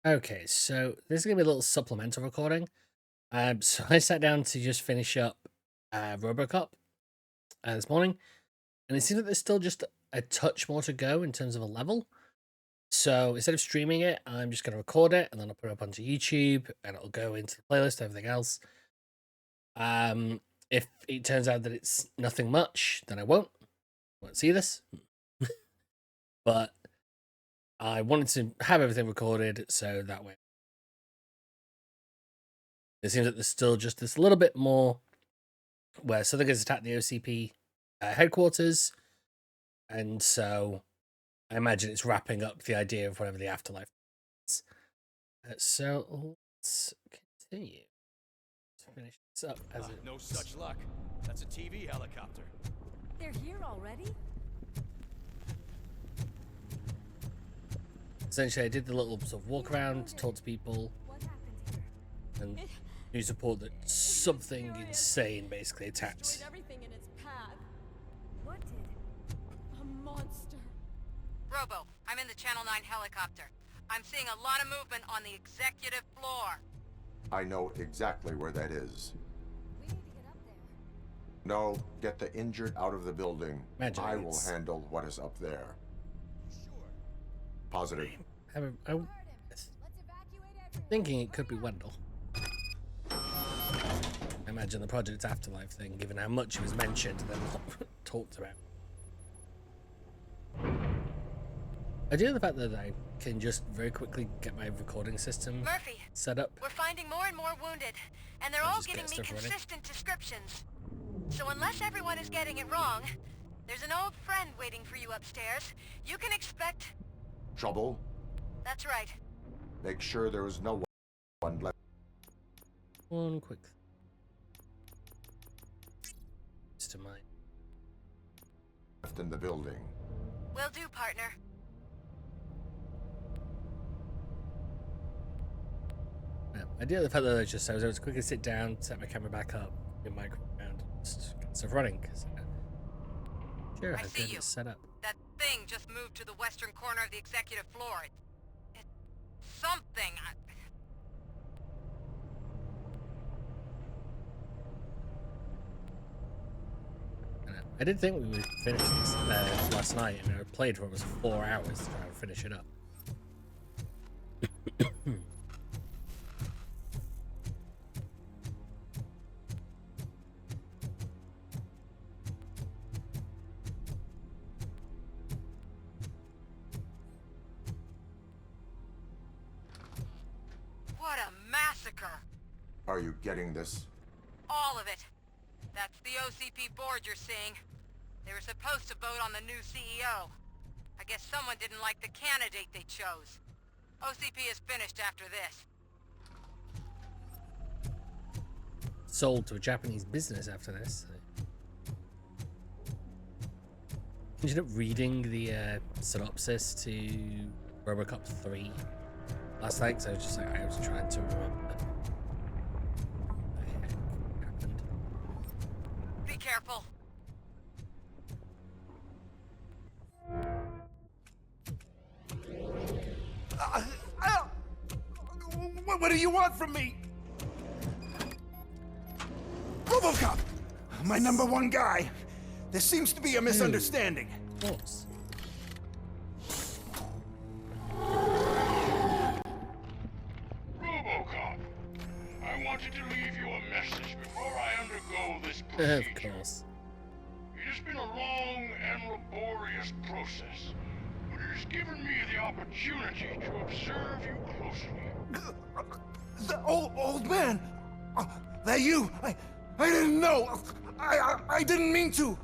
Okay, so this is gonna be a little supplemental recording. So I sat down to just finish up RoboCop this morning, and it seems that there's still just a touch more to go in terms of a level. So instead of streaming it, I'm just gonna record it and then I'll put it up onto YouTube, and it'll go into the playlist, everything else. If it turns out that it's nothing much, then I won't see this. But I wanted to have everything recorded so that way it seems that there's still just this little bit more where Southern gets attacked the OCP headquarters, and so I imagine it's wrapping up the idea of whatever the afterlife is. So let's continue to finish this up as it. No such luck. That's a TV helicopter. They're here already? Essentially, I did the little sort of walk around, talk to people, What happened here? and news report that something insane basically attacked. Destroyed everything in its path. What did? A monster. Robo, I'm in the Channel 9 helicopter. I'm seeing a lot of movement on the executive floor. I know exactly where that is. We need to get up there. No, get the injured out of the building. Imagine I will it's- handle what is up there. Sure. Positive. I'm Heard him. Let's evacuate everyone. thinking it could be Wendell. I imagine the Project Afterlife thing, given how much it was mentioned and then not talked about. I do the fact that I can just very quickly get my recording system Murphy, set up. we're finding more and more wounded, and they're I'll all just get giving me stuff ready. consistent descriptions. So unless everyone is getting it wrong, there's an old friend waiting for you upstairs. You can expect... Trouble? That's right. Make sure there is no one left. One quick. It's to mine. In the building. Will do, partner. Yeah, I do the fact that I was able to quickly sit down, set my camera back up, get my microphone around, just get stuff running. Cause, sure, I how see good you. it's set up. That thing just moved to the western corner of the executive floor. It's something. I did think we would finish this last night. I mean, I played for almost 4 hours to try and finish it up. What a massacre! Are you getting this? All of it. That's the OCP board you're seeing. They were supposed to vote on the new CEO. I guess someone didn't like the candidate they chose. OCP is finished after this. Sold to a Japanese business after this. I ended up reading the synopsis to RoboCop 3 last night, so I was just like, I was trying to remember what the heck happened. Be careful. What do you want from me? RoboCop! My number one guy. There seems to be a misunderstanding. Of course. RoboCop, I wanted to leave you a message before I undergo this procedure. Of course. It has been a long and laborious process, but it has given me the opportunity to observe you closely. The old man. That you? I didn't know. I didn't mean to.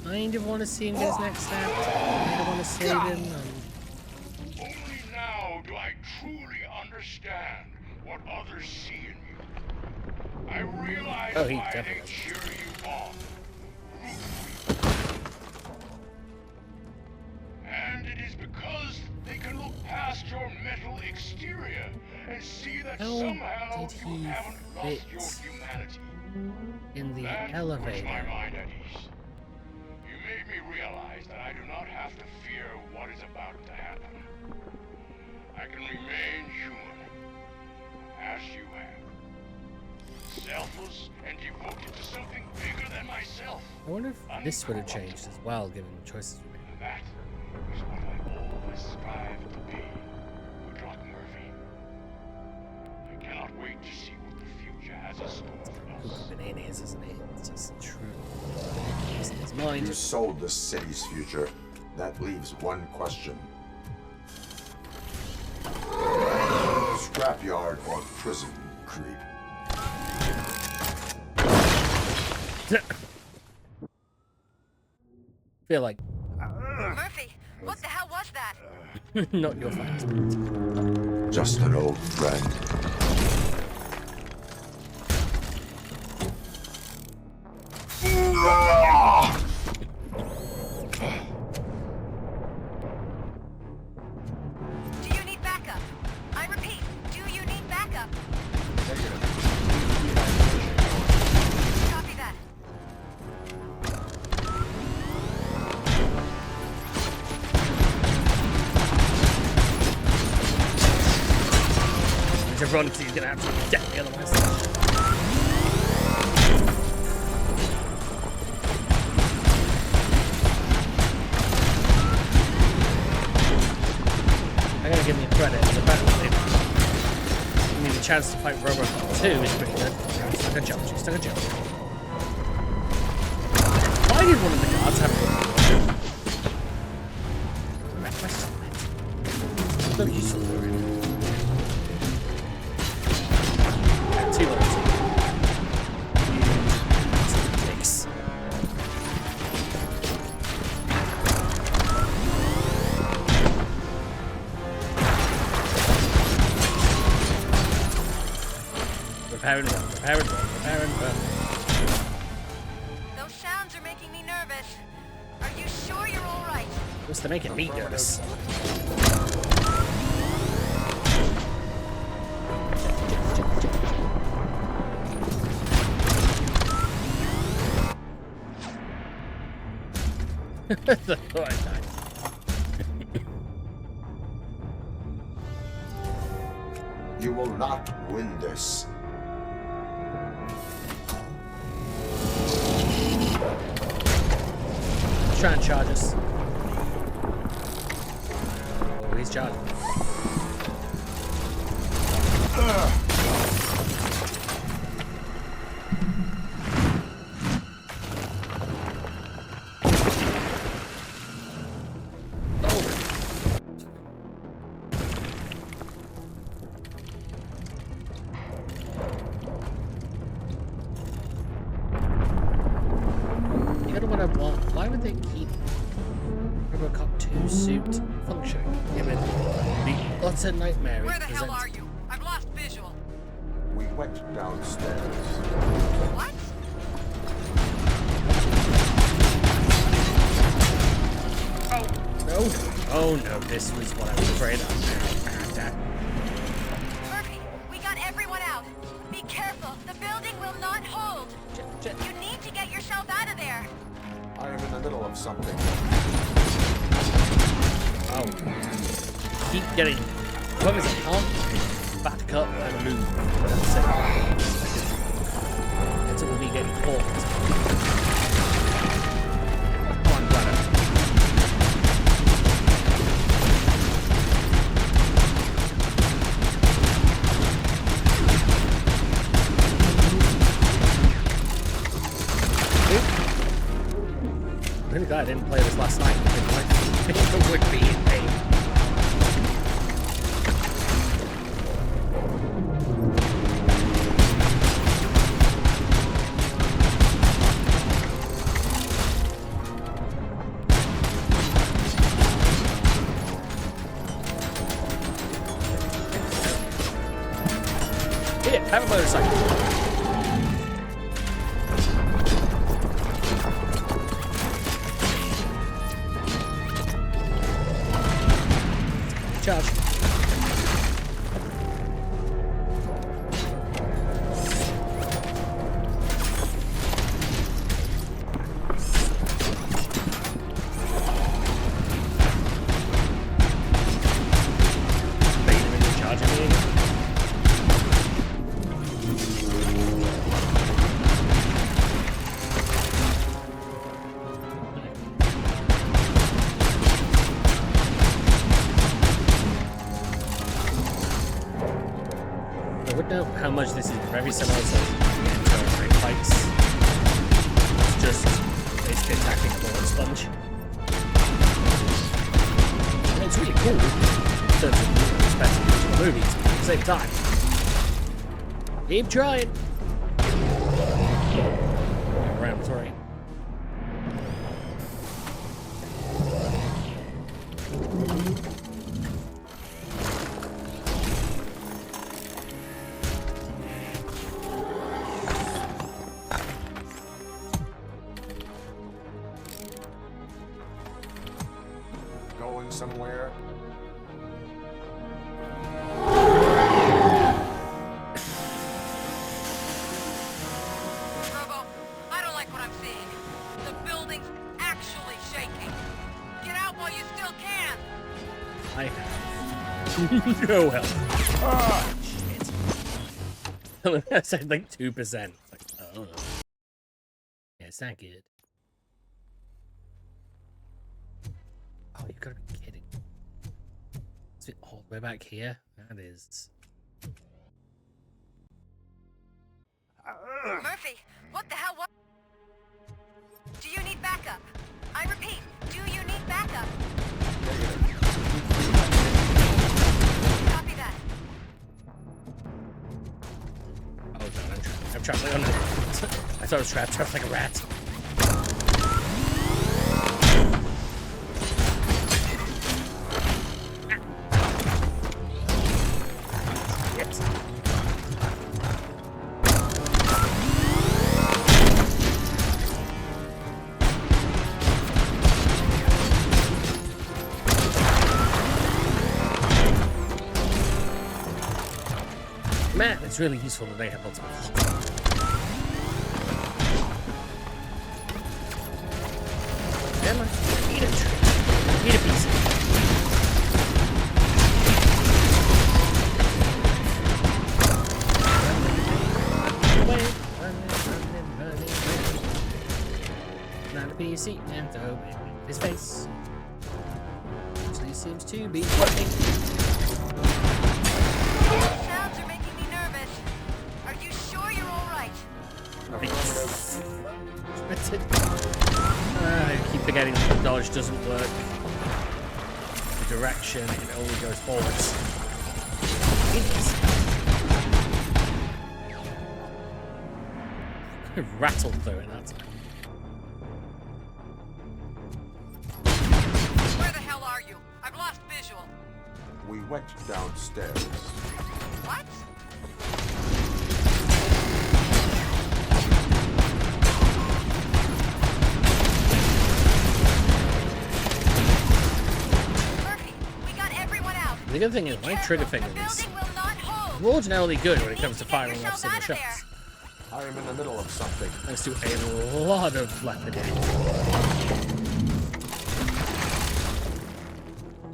Kind of want to see him get his next step. Kind of want to save him. Only now do I truly understand what others see in you. I realize Oh, he why they definitely cheer you on. And it is because they can look past your metal exterior and see that How somehow did you he haven't lost your fit humanity. in the That puts elevator? my mind at ease. You realize that I do not have to fear what is about to happen. I can remain human, as you have. Selfless and devoted to something bigger than myself. I wonder if this would have changed as well, given the choices we made. And that is what I always strive to be, good luck, Murphy. I cannot wait to see what the future has in store for us. Bananas, isn't it? It's just true. It's in his mind. You sold the city's future. That leaves one question. Scrapyard or prison, creep? Feel like Murphy, what the hell was that? not your fault. Just an old friend. Do you need backup? I repeat, do you need backup? Copy that. To run because he's gonna have to get me otherwise. I gotta give me credit. The battle give me the chance to fight RoboCop 2 is pretty good. She stuck a jump. She stuck a jump. Why did one of the guards have a wreck my stomach? So useful for him. Two others. Dicks. Repair and run, repair and run, repair and run. Those sounds are making me nervous. Are you sure you're all right? What's to making me nervous? That's what I died. You will not win this. Try and charge us. Oh, he's charging. Why would they keep RoboCop 2 suit functioning? Given the utter nightmare Where it the hell are presents. you? I've lost visual. We went downstairs. What? No. Oh no, this was what I was afraid of. Murphy, we got everyone out. Be careful. The building will not hold. You need to get yourself out of there. I am in the middle of something. Oh. Keep getting. As long as I can't back up and move. That's it. It's all me getting caught. Come on, brother. I'm really glad I didn't play this last night. It would be in pain. Here, have a motorcycle. Charge. know how much this is very similar to great fights. It's just basically attacking a bullet sponge. And it's really cool in terms of perspective of the movies, but at the same time. Keep trying. Around, sorry. Going somewhere? Robo, I don't like what I'm seeing. The building's actually shaking. Get out while you still can. I have no help. Ah, shit. I said like 2%. It's like, oh. Yeah, it's not good. Oh, you've got to be kidding. Is it all the way back here? That is. Murphy, what the hell? What? Do you need backup? I repeat, do you need backup? Copy that. Oh god, I'm trapped like under. I thought I was trapped like a rat. Yes. Man, it's really useful that they have multiple. Come on, eat it. Eat a piece. Away. Running. Not a PC and throw it in his face. Actually seems to be working. Sounds are making me nervous. Are you sure you're all right? I keep forgetting that the dodge doesn't work. The direction, it only goes forwards. I rattled through it that time. Where the hell are you? I've lost visual. We went downstairs. What? Murphy, we got everyone out. The good thing is, my trigger finger The is building will not hold. ordinarily good when it comes to Get firing off yourself single out of shots. I am in the middle of something. Thanks to a lot of leopard.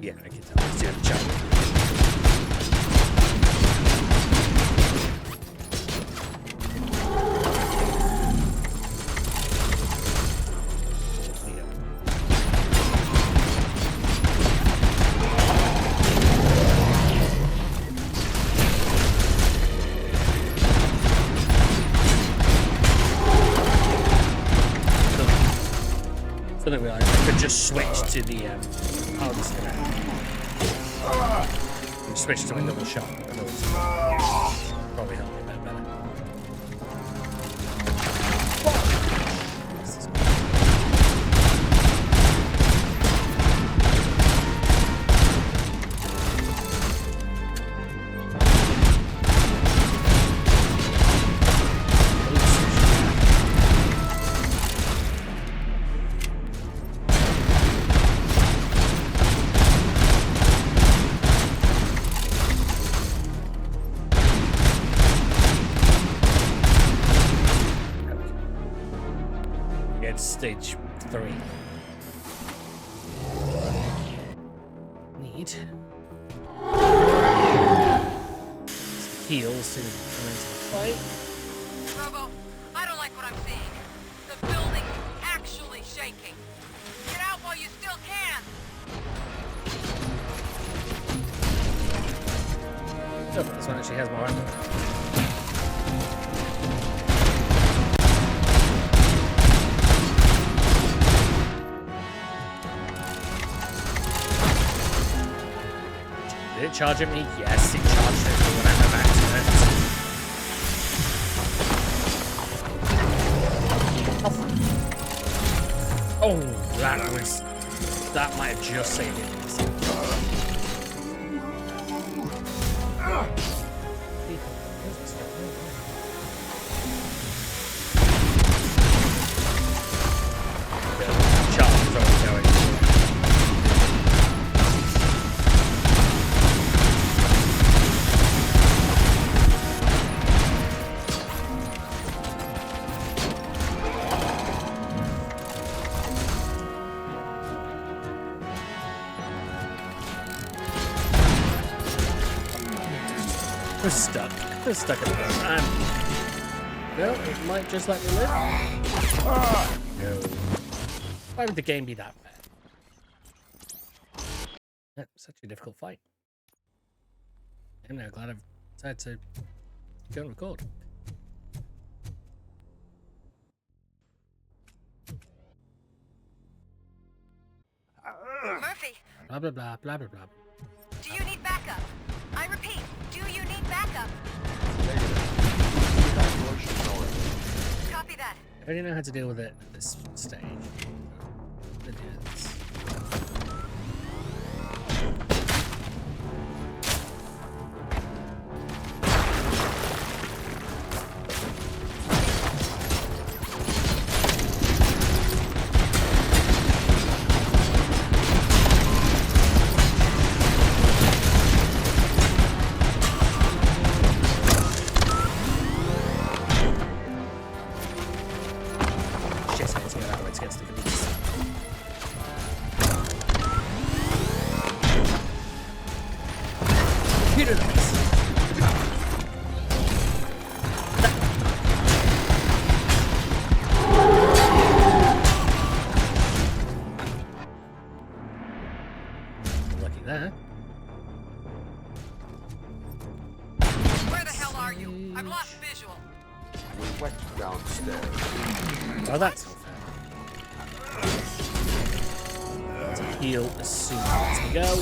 Yeah, I can tell. It's doing the job. I didn't realize I could just switch to the harvest and switch to a double shot. Probably help me a bit better. It's stage 3. Need heals to come into the fight. Robo, I don't like what I'm seeing. The building's actually shaking. Get out while you still can. Oh, this one actually has more armor. Did it charge at me? Yes, it charged at me when I went back to it. Oh, that might have just saved it. Charles already going. We're stuck. We're stuck at the moment. Well, it might just let me live. No. Why would the game be that bad? Yeah, such a difficult fight. I'm now glad I've decided to go and record. Murphy, Blah blah blah blah blah blah. do you need backup? I repeat, do you need backup? Copy that. I already know how to deal with it at this stage. Idiots. Shit, I need to get out of the way to get to the police. Computer device. Lucky there. Where the hell are you? I've lost visual. We went downstairs. Oh, that's not fair. To heal as soon as we go.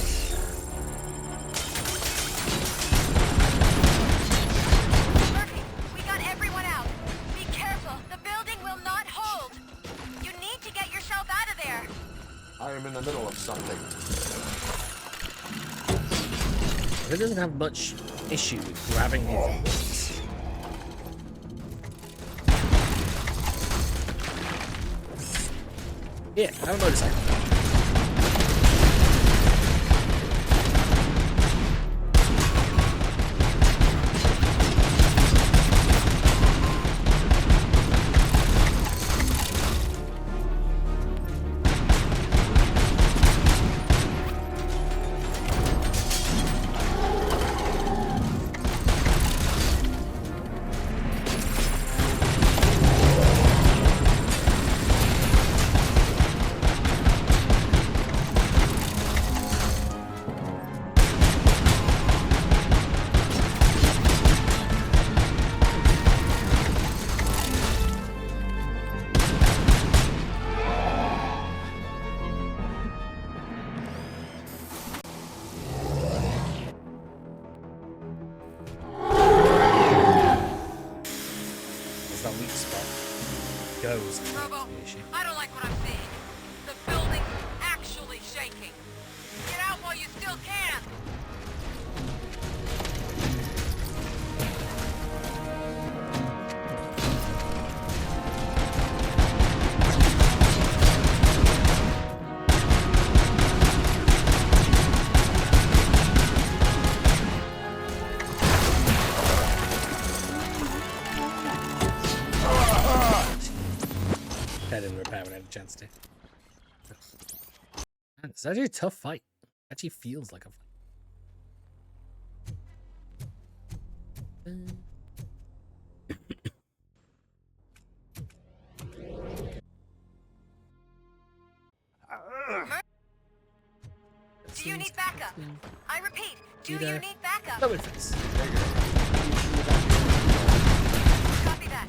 Murphy, we got everyone out. Be careful. The building will not hold. You need to get yourself out of there. I am in the middle of something. It doesn't have much issue with grabbing these things. Yeah, I have a motorcycle. That's that weak spot. Goes. Robo, The issue. I don't like what I'm seeing. The building's actually shaking. Get out while you still can. I didn't repair when I had a chance to. Man, it's actually a tough fight. It actually feels like a fight. Do you need backup? I repeat, do you need backup? Lower face. Copy that.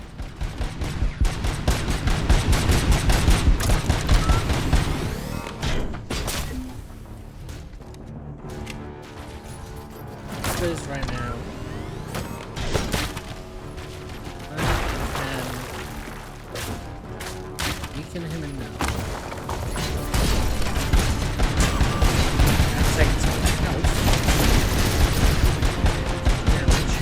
is right now. Weaken him enough. Take some health. Damage.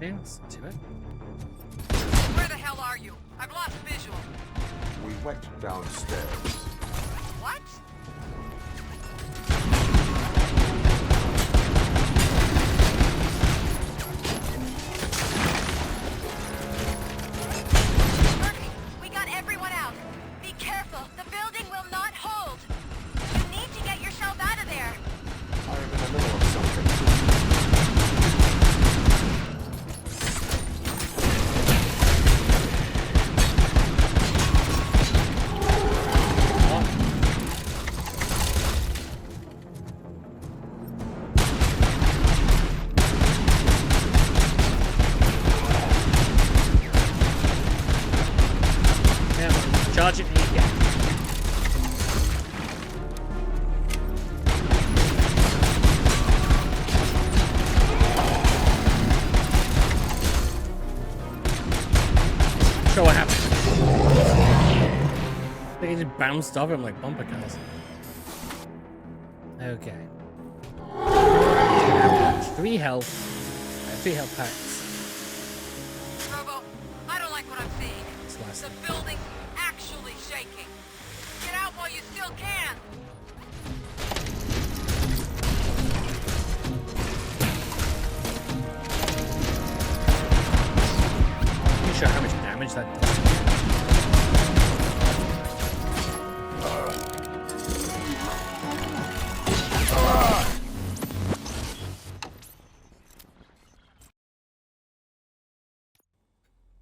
Okay, let's do it. Where the hell are you? I've lost visual. We went downstairs. What? Murphy, we got everyone out. Be careful. The building will not hold. You need to get yourself out of there. I am in the middle of something. Charge it again. Sure, what happened? I think he just bounced off him like bumper cars. Okay. 3 health. 3 health packs. Robo, I don't like what I'm seeing. It's last. The building's actually shaking. Get out while you still can. I'm not sure how much damage that does.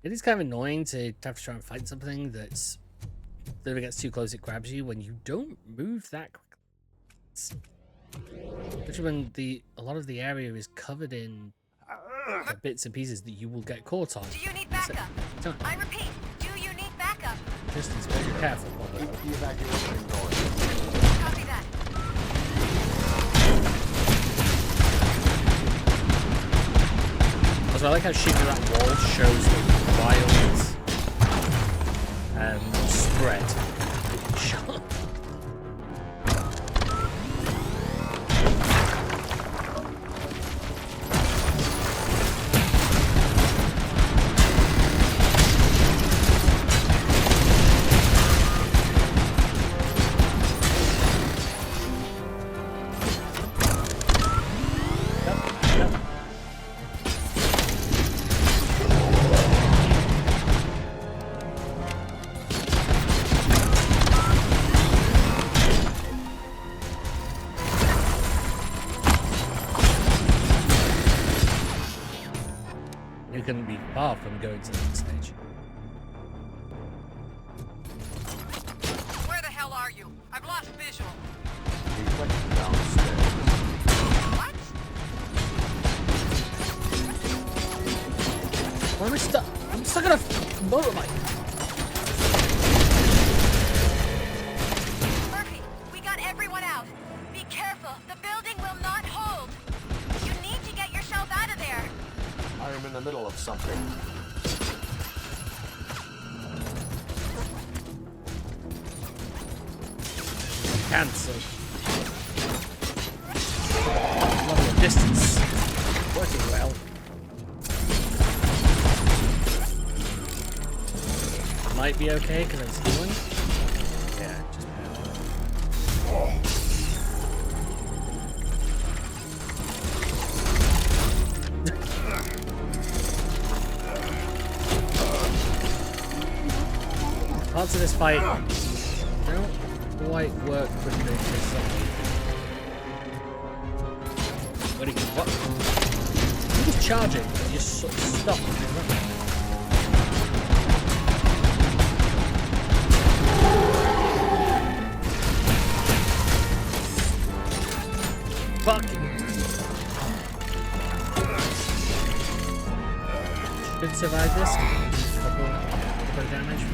It is kind of annoying to have to try and fight something that if it gets too close, it grabs you when you don't move that quickly. Especially when a lot of the area is covered in bits and pieces that you will get caught on. Do you need backup? So, I repeat, do you need backup? just be careful. Keep the evacuation going. Copy that. Also, I like how shooting that wall shows the wild spread. Shot. You couldn't be far from going to the next stage. Where the hell are you? I've lost visual. We went downstairs. What? Why am I stuck? I'm stuck on a motorbike. Murphy, we got everyone out. Be careful. The building will not hold. You need to get yourself out of there. I am in the middle of something. Cancel. Level of distance. Working well. Might be okay because I'm healing. Yeah, just parts of this fight don't quite work with the zombie. What do you what? He was charging, and he just sort of stopped. Fucking survive this. Couple of damage.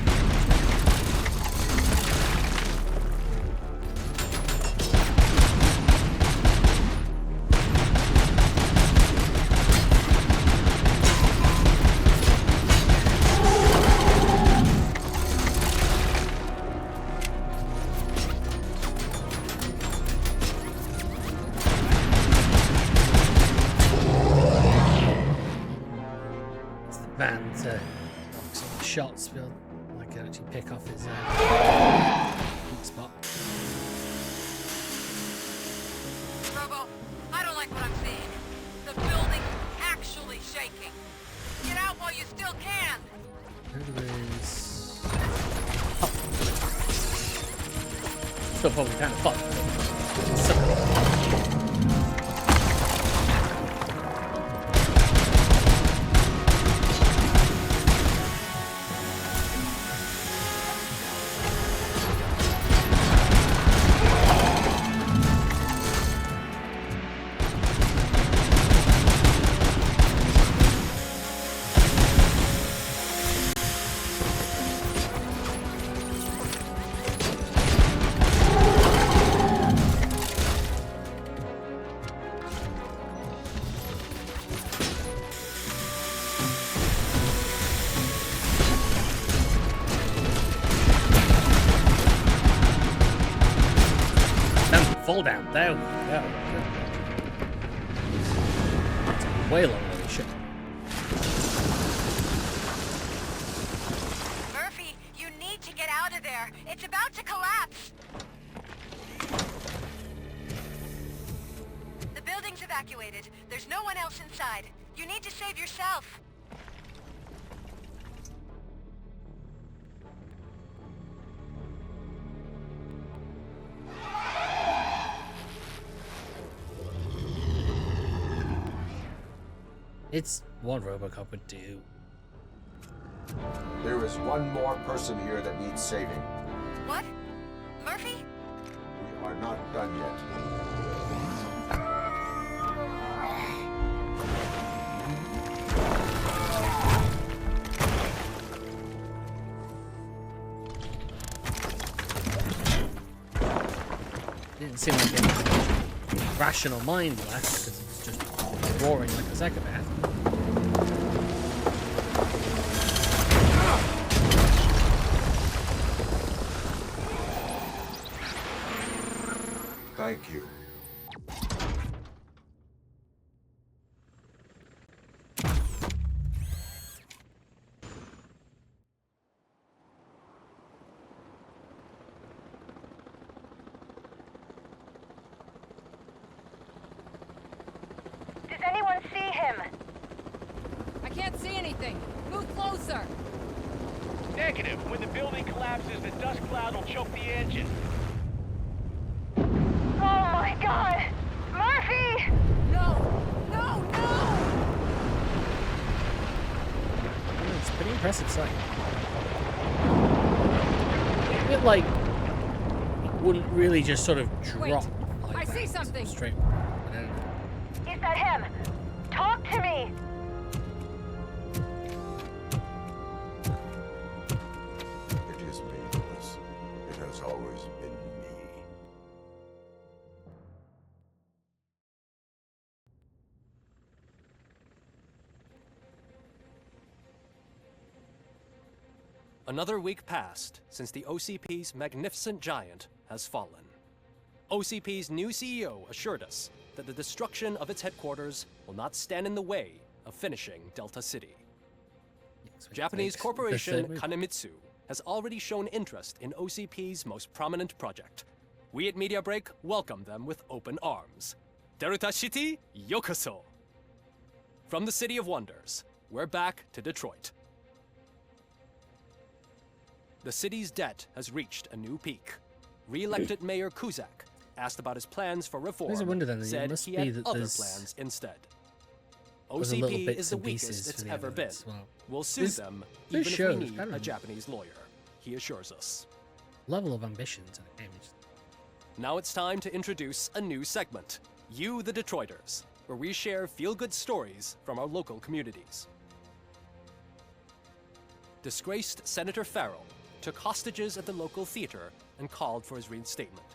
Van to knock some of the shots, but I can actually pick off his weak spot. Robo, I don't like what I'm seeing. The building's actually shaking. Get out while you still can. Who is... Oh. Still probably kind of fun. Fall down. There we go. Way longer than it should. Murphy, you need to get out of there. It's about to collapse. The building's evacuated. There's no one else inside. You need to save yourself. It's what RoboCop would do. There is one more person here that needs saving. What? Murphy? We are not done yet. Didn't seem like any rational mind left because it's just roaring like a psychopath. Thank you. Does anyone see him? I can't see anything. Move closer. Negative. When the building collapses, the dust cloud will choke the engine. Oh my god! Murphy! No! No! No! It's a pretty impressive sight. A bit like it wouldn't really just sort of drop. Wait, like I that, see something. Straight. Is that him? Talk to me! It is me, Lewis. It has always been me. Another week passed since the OCP's magnificent giant has fallen. OCP's new CEO assured us that the destruction of its headquarters will not stand in the way of finishing Delta City. Japanese corporation Kanemitsu has already shown interest in OCP's most prominent project. We at Media Break welcome them with open arms. Delta City, yokoso! From the City of Wonders, we're back to Detroit. The city's debt has reached a new peak. Re-elected Mayor Kuzak, asked about his plans for reform, There's a wonder then, it said must he be had that other there's- plans instead. There's a little OCP bits is the and pieces weakest for it's the ever been. evidence, well. We'll sue This- them this even if shows we need kind a of- Japanese lawyer, he assures us. Level of ambition to the game. Now it's time to introduce a new segment, You the Detroiters, where we share feel-good stories from our local communities. disgraced Senator Farrell took hostages at the local theater and called for his reinstatement.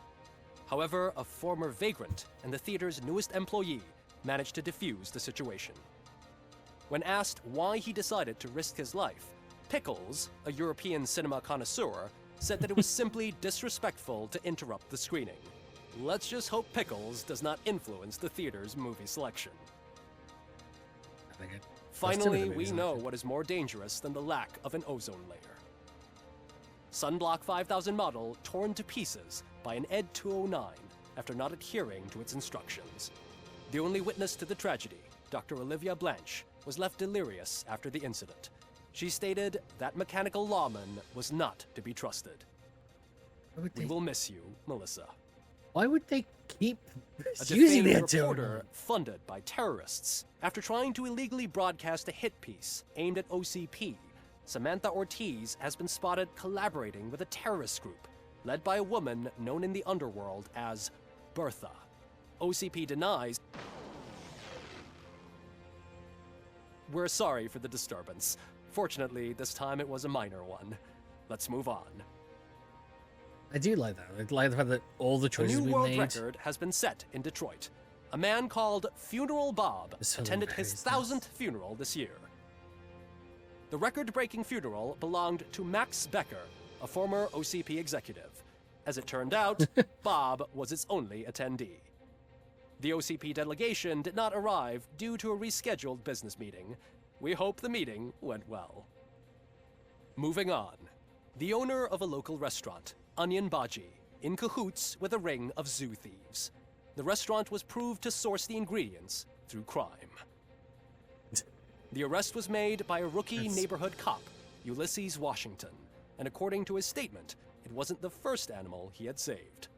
However, a former vagrant and the theater's newest employee managed to defuse the situation. When asked why he decided to risk his life, Pickles, a European cinema connoisseur, said that it was simply disrespectful to interrupt the screening. Let's just hope Pickles does not influence the theater's movie selection. Finally, we know what is more dangerous than the lack of an ozone layer. Sunblock 5000 model torn to pieces by an Ed 209 after not adhering to its instructions. The only witness to the tragedy, Dr. Olivia Blanche, was left delirious after the incident. She stated that mechanical lawman was not to be trusted. We will miss you, Melissa. Why would they keep A using the defamed Ed reporter funded by terrorists. After trying to illegally broadcast a hit piece aimed at OCP, Samantha Ortiz has been spotted collaborating with a terrorist group led by a woman known in the underworld as Bertha. OCP denies. We're sorry for the disturbance. Fortunately, this time it was a minor one. Let's move on. I do like that. I like the fact that all the A choices new we world made. record has been set in Detroit. A man called Funeral Bob So attended his very 1000th funeral this year. The record-breaking funeral belonged to Max Becker, a former OCP executive. As it turned out, Bob was its only attendee. The OCP delegation did not arrive due to a rescheduled business meeting. We hope the meeting went well. Moving on. The owner of a local restaurant, Onion Baji, in cahoots with a ring of zoo thieves. The restaurant was proved to source the ingredients through crime. The arrest was made by a rookie neighborhood cop, Ulysses Washington, and according to his statement, it wasn't the first animal he had saved.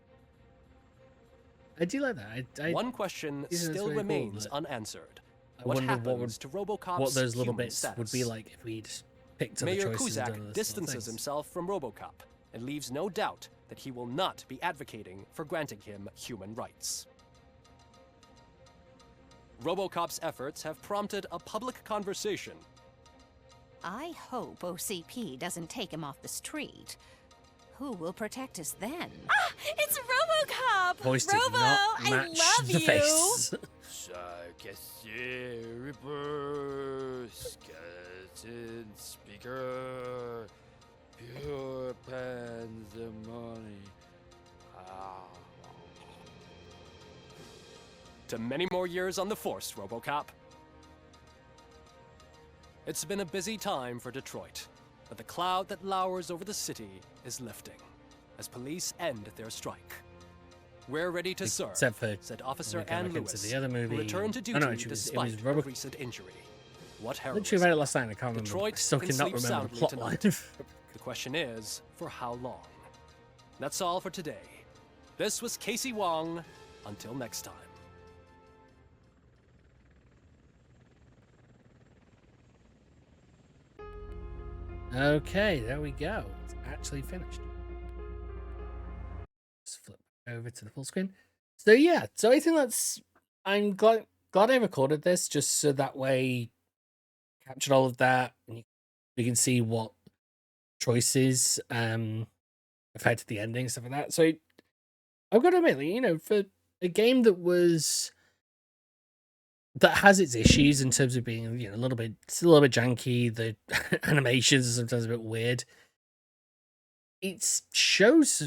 I do like that. One question this is still very cool, remains but unanswered. I What wonder happens to RoboCop's what those little human bits status? would be like if we'd picked other Mayor choices and done Kuzak other distances things. himself from RoboCop and leaves no doubt that he will not be advocating for granting him human rights. RoboCop's efforts have prompted a public conversation. I hope OCP doesn't take him off the street. Who will protect us then? Ah, it's RoboCop! Voice did Robo, not I match love the you. face. Cassier, Ripper, Skeleton, Speaker, Pure Pandemonium. To many more years on the force, RoboCop. It's been a busy time for Detroit, but the cloud that lowers over the city is lifting as police end their strike. We're ready to serve, Except for said Officer when we go Ann back into Lewis, the other movie. who returned to Oh, duty no, actually, it despite was a recent injury. What I literally heroism? read it last night and I can't remember. Detroit I still can cannot sleep remember the soundly plot tonight. line. The question is, for how long? That's all for today. This was Casey Wong. Until next time. Okay, there we go. It's actually finished. Let's flip over to the full screen. So yeah, so I think I'm glad I recorded this just so that way captured all of that and we can see what choices affected the ending, stuff like that. So I've got to admit, you know, for a game that has its issues in terms of being, you know, it's a little bit janky. The animations are sometimes a bit weird. It shows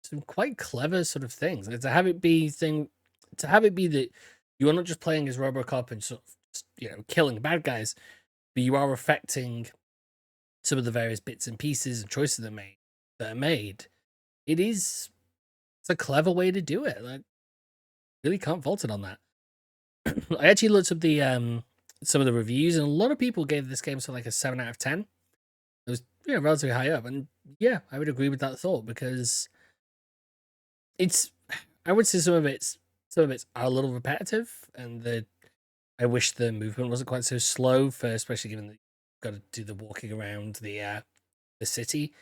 some quite clever sort of things. Like to have it be that you are not just playing as RoboCop and sort of, you know, killing bad guys, but you are affecting some of the various bits and pieces and choices that are made. It's a clever way to do it. Like, really can't fault it on that. I actually looked up the some of the reviews, and a lot of people gave this game sort of like a 7 out of 10. It was, you know, relatively high up, and yeah, I would agree with that thought because I would say some of it's are a little repetitive, and I wish the movement wasn't quite so slow for, especially given that you've got to do the walking around the city.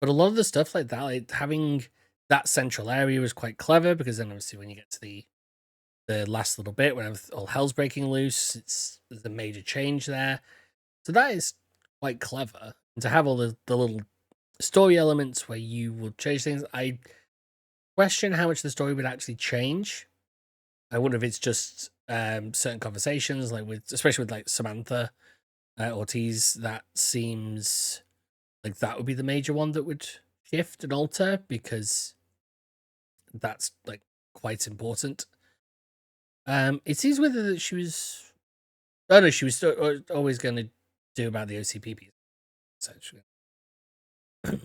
But a lot of the stuff like that, like having that central area was quite clever because then obviously when you get to the last little bit when all hell's breaking loose, there's a major change there. So that is quite clever. And to have all the little story elements where you will change things, I question how much the story would actually change. I wonder if it's just certain conversations, like especially with like Samantha Ortiz. That seems like that would be the major one that would shift and alter, because that's like quite important. It seems whether that she was. Oh no, she was always going to do about the OCP piece, essentially. But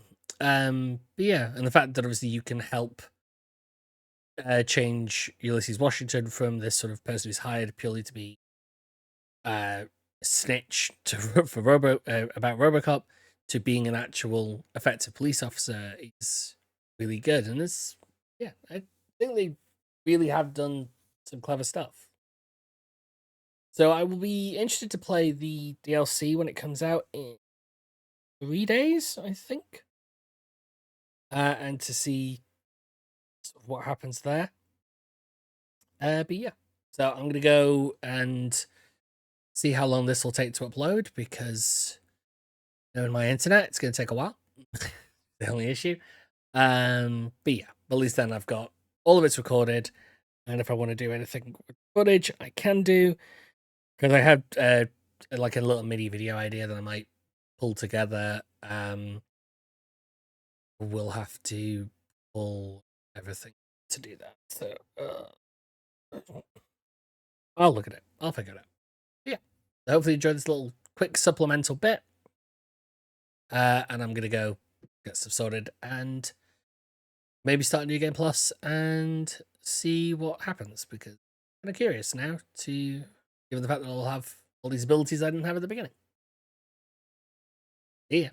yeah, and the fact that obviously you can help change Ulysses Washington from this sort of person who's hired purely to be snitch for about RoboCop to being an actual effective police officer is really good. And this, yeah, I think they really have done some clever stuff. So I will be interested to play the DLC when it comes out in 3 days, I think, and to see what happens there. But yeah, so I'm gonna go and see how long this will take to upload, because knowing my internet, it's gonna take a while. The only issue. But yeah, at least then I've got all of it's recorded, and if I want to do anything with footage, I can do, because I have like a little mini video idea that I might pull together. We'll have to pull everything to do that. So I'll look at it. I'll figure it out. Yeah. Hopefully you enjoyed this little quick supplemental bit. And I'm gonna go get stuff sorted and maybe start a new game plus and see what happens, because I'm kind of curious now, to given the fact that I'll have all these abilities I didn't have at the beginning. Yeah.